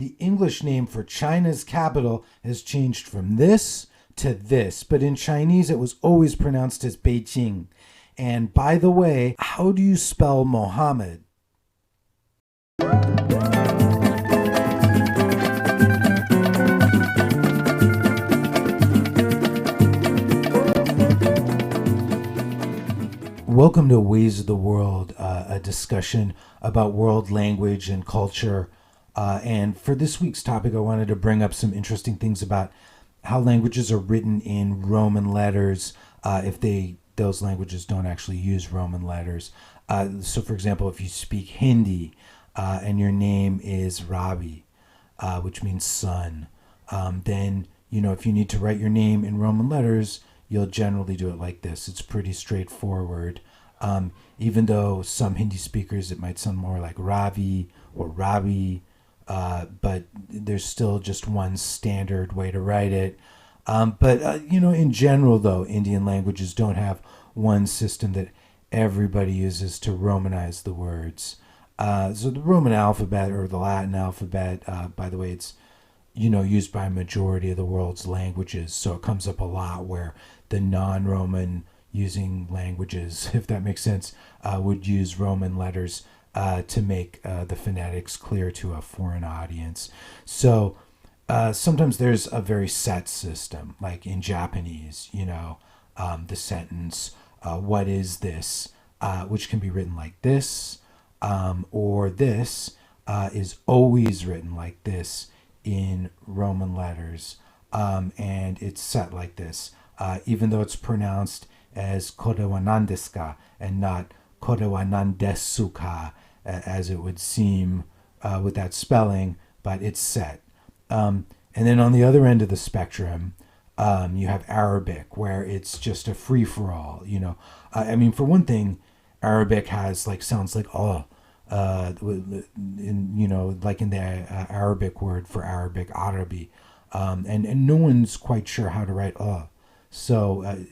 The English name for China's capital has changed from this to this, but in Chinese it was always pronounced as Beijing. And by the way, how do you spell Muhammad? Welcome to Ways of the World, a discussion about world language and culture. And for this week's topic, I wanted to bring up some interesting things about how languages are written in Roman letters if those languages don't actually use Roman letters. So, for example, if you speak Hindi and your name is Ravi, which means son, then, if you need to write your name in Roman letters, you'll generally do it like this. It's pretty straightforward. Even though some Hindi speakers, it might sound more like Ravi or Ravi, but there's still just one standard way to write it. But in general, though, Indian languages don't have one system that everybody uses to Romanize the words. So the Roman alphabet or the Latin alphabet, by the way, it's used by a majority of the world's languages. So it comes up a lot where the non-Roman using languages, if that makes sense, would use Roman letters to make the phonetics clear to a foreign audience. So sometimes there's a very set system, like in Japanese, the sentence, what is this, which can be written like this, or this is always written like this in Roman letters, and it's set like this, even though it's pronounced as kore wa nan desu ka and not kore wa nan desu ka, as it would seem with that spelling, but it's set. And then on the other end of the spectrum, you have Arabic, where it's just a free-for-all. For one thing, Arabic has sounds like like in the Arabic word for Arabic, Arabi, and no one's quite sure how to write So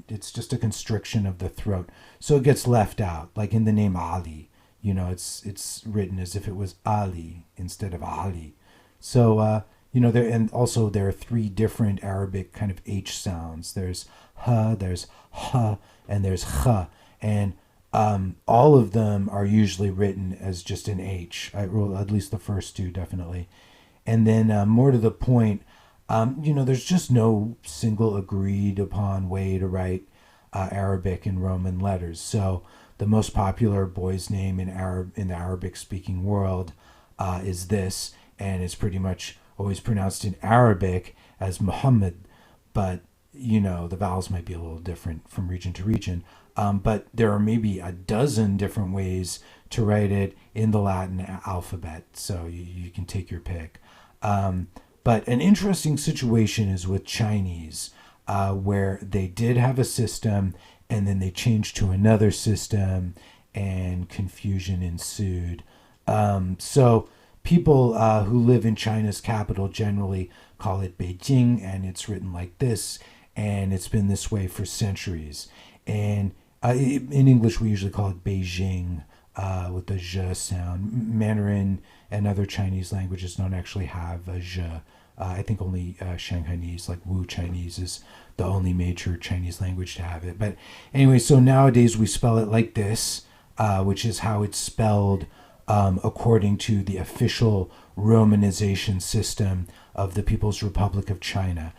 it's just a constriction of the throat. So it gets left out, like in the name Ali. It's written as if it was Ali instead of Ali. So, there are three different Arabic kind of H sounds. There's ha, there's ha, and there's kha. And all of them are usually written as just an H. At least the first two, definitely. And then more to the point, there's just no single agreed upon way to write Arabic and Roman letters. So the most popular boy's name in the Arabic-speaking world is this, and it's pretty much always pronounced in Arabic as Muhammed, but the vowels might be a little different from region to region. But there are maybe a dozen different ways to write it in the Latin alphabet, so you can take your pick. But an interesting situation is with Chinese, where they did have a system and then they changed to another system and confusion ensued. So people who live in China's capital generally call it Beijing, and it's written like this, and it's been this way for centuries. And in English, we usually call it Beijing with the zh sound. Mandarin and other Chinese languages don't actually have a zh. I think only Shanghainese, like Wu Chinese, is the only major Chinese language to have it. But anyway, so nowadays we spell it like this, which is how it's spelled according to the official Romanization system of the People's Republic of China,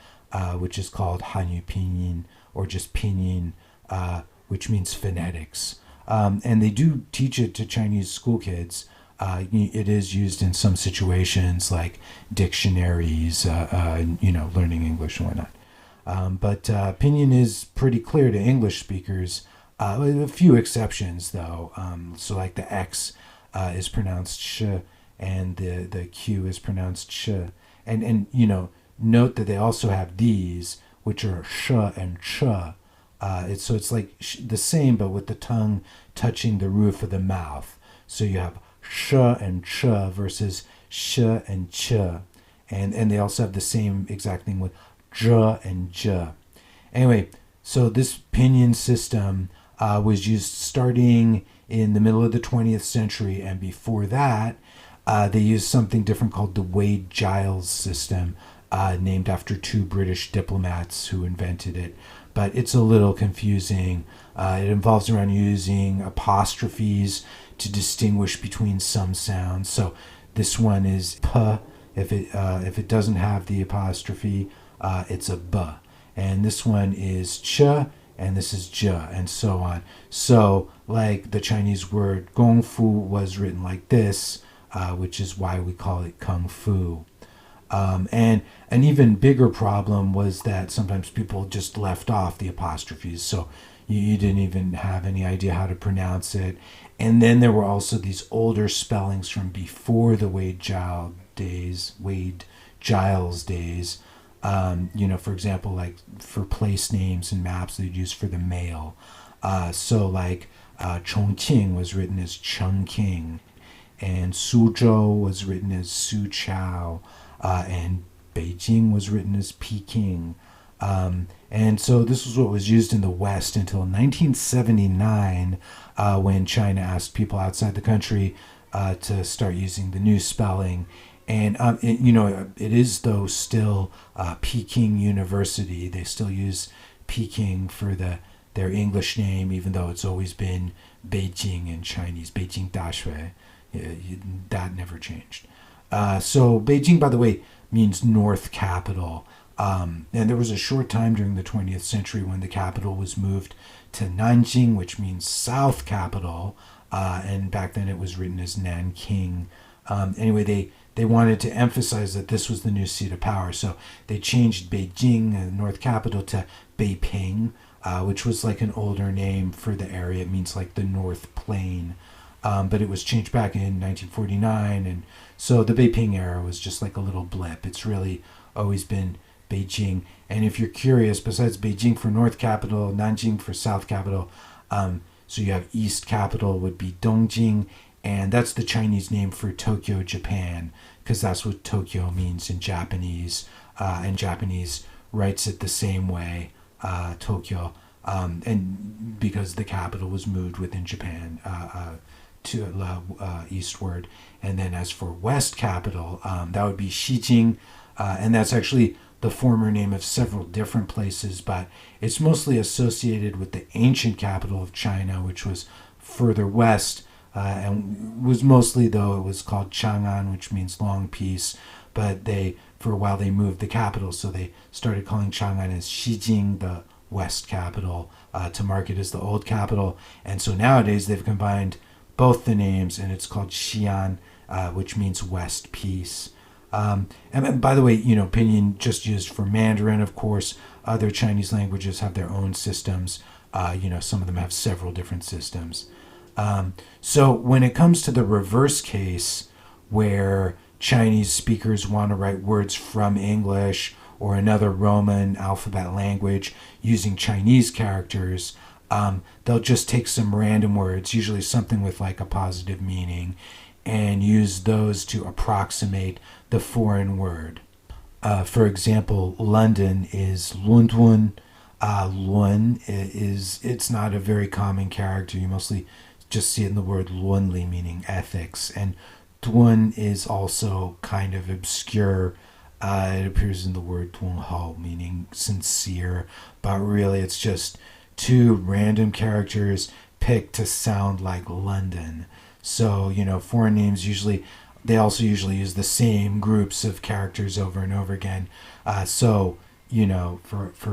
which is called Hanyu Pinyin, or just Pinyin, which means phonetics. And they do teach it to Chinese school kids. It is used in some situations like dictionaries, learning English and whatnot. But Pinyin is pretty clear to English speakers, with a few exceptions though. So like the X is pronounced sh, and the Q is pronounced sh. And note that they also have these, which are sh and ch. It's like the same, but with the tongue touching the roof of the mouth. So you have sh and ch versus sh and ch. And they also have the same exact thing with j and j. Anyway, so this pinyin system was used starting in the middle of the 20th century, and before that, They use something different called the Wade-Giles system, named after two British diplomats who invented it. But it's a little confusing. It involves around using apostrophes to distinguish between some sounds. So this one is p. If it doesn't have the apostrophe, it's a b. And this one is ch, and this is j, and so on. So, like the Chinese word gong fu was written like this, which is why we call it kung fu. And an even bigger problem was that sometimes people just left off the apostrophes, so you didn't even have any idea how to pronounce it. And then there were also these older spellings from before the Wade-Giles days. For example, like for place names and maps they'd use for the mail. Chongqing was written as Chongqing, and Suzhou was written as Suzhou, and Beijing was written as Peking. And so this was what was used in the West until 1979, when China asked people outside the country to start using the new spelling. And it is though still Peking University. They still use Peking for their English name, even though it's always been Beijing in Chinese, Beijing Dashui. That never changed. So Beijing, by the way, means North Capital. And there was a short time during the 20th century when the capital was moved to Nanjing, which means South Capital. And back then it was written as Nanking. Anyway, they wanted to emphasize that this was the new seat of power. So they changed Beijing, the North Capital, to Beiping, which was like an older name for the area. It means like the North Plain. But it was changed back in 1949. And so the Beiping era was just like a little blip. It's really always been Beijing. And if you're curious, besides Beijing for North Capital, Nanjing for South Capital, so you have East Capital would be Dongjing, and that's the Chinese name for Tokyo, Japan, because that's what Tokyo means in Japanese, and Japanese writes it the same way, Tokyo, and because the capital was moved within Japan to eastward. And then as for West Capital, that would be Xijing, and that's actually the former name of several different places, but it's mostly associated with the ancient capital of China, which was further west, and was mostly, though, it was called Chang'an, which means long peace, but for a while they moved the capital, so they started calling Chang'an as Xijing, the west capital, to mark it as the old capital. And so nowadays they've combined both the names, and it's called Xi'an, which means west peace. And by the way, Pinyin just used for Mandarin, of course. Other Chinese languages have their own systems. Some of them have several different systems. So when it comes to the reverse case, where Chinese speakers want to write words from English or another Roman alphabet language using Chinese characters, they'll just take some random words, usually something with like a positive meaning, and use those to approximate the foreign word. For example, London is Lundun. Lun it's not a very common character. You mostly just see it in the word Lunli, meaning ethics. And Dun is also kind of obscure. It appears in the word Dunhao, meaning sincere. But really, it's just two random characters picked to sound like London. So, foreign names they also usually use the same groups of characters over and over again. For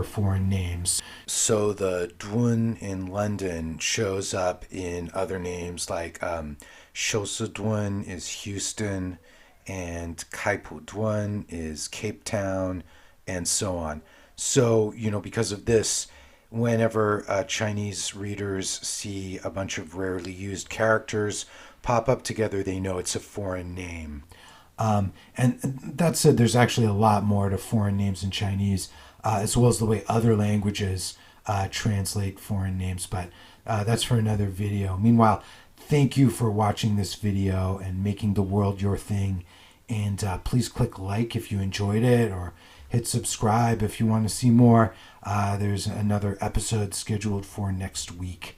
foreign names. So the Dun in London shows up in other names like Shousedun is Houston, and Kaipudun is Cape Town, and so on. So, because of this, whenever Chinese readers see a bunch of rarely used characters pop up together, they know it's a foreign name. And that said, there's actually a lot more to foreign names in Chinese, as well as the way other languages translate foreign names, but that's for another video. Meanwhile, thank you for watching this video and making the world your thing. And please click like if you enjoyed it, or hit subscribe if you want to see more. There's another episode scheduled for next week.